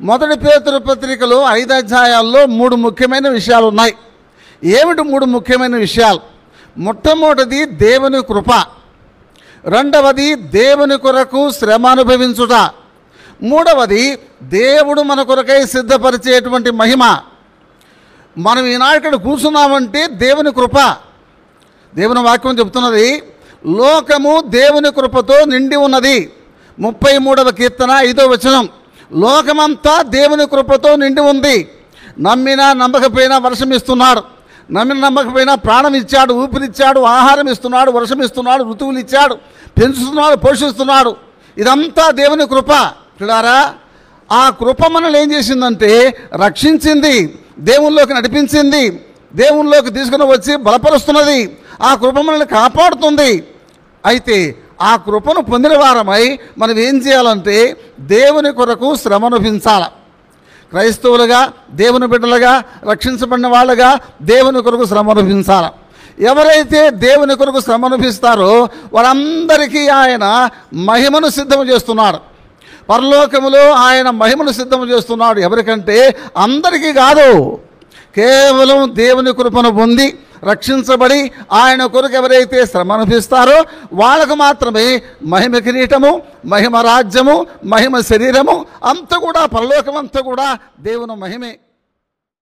మొదటి పేతురు పత్రికలో 5 అధ్యాయాల్లో 3 ముఖ్యమైన విషయాలు ఉన్నాయి. ఏమిటి 3 ముఖ్యమైన విషయాలు? మొట్టమొదటిది దేవుని కృప, రెండవది దేవుని కొరకు శ్రమ అనుభవించుట, మూడవది దేవుడు మన కొరకై సిద్ధపరిచేటువంటి మహిమ. మనం ఈనాడు ఇక్కడ కూర్చున్నామంటే దేవుని కృప. దేవుని వాక్యం చెప్తున్నది, లోకము దేవుని కృపతో నిండి ఉన్నది. 33వ కీర్తన 5వ వచనం. లోకమంతా దేవుని కృపతో నిండి ఉంది. నమ్మినా నమ్మకపోయినా వర్షం ఇస్తున్నాడు, నమ్మిన నమ్మకపోయినా ప్రాణం ఇచ్చాడు, ఊపిరిచ్చాడు, ఆహారం ఇస్తున్నాడు, వర్షం ఇస్తున్నాడు, ఋతువులు ఇచ్చాడు, పెంచుతున్నాడు, పోషిస్తున్నాడు. ఇదంతా దేవుని కృప. పిల్లారా, ఆ కృప మనల్ని ఏం చేసిందంటే రక్షించింది, దేవునిలోకి నడిపించింది, దేవునిలోకి తీసుకుని వచ్చి బలపరుస్తున్నది. ఆ కృప మనల్ని కాపాడుతుంది. అయితే ఆ కృపను పొందిన వారమై మనం ఏం చేయాలంటే దేవుని కొరకు శ్రమ అనుభవించాల. క్రైస్తవులుగా, దేవుని బిడ్డలుగా, రక్షించబడిన వాళ్ళగా దేవుని కొరకు శ్రమ అనుభవించాల. ఎవరైతే దేవుని కొరకు శ్రమ అనుభవిస్తారో వారందరికీ ఆయన మహిమను సిద్ధం చేస్తున్నాడు. పరలోకములో ఆయన మహిమను సిద్ధం చేస్తున్నాడు. ఎవరికంటే అందరికీ కాదు, కేవలం దేవుని కృపను పొంది రక్షించబడి ఆయన కొరకు ఎవరైతే శ్రమ అనుభవిస్తారో వాళ్ళకు మాత్రమే మహిమ కిరీటము, మహిమ రాజ్యము, మహిమ శరీరము అంతా కూడా, పరలోకం అంతా కూడా దేవుని మహిమే.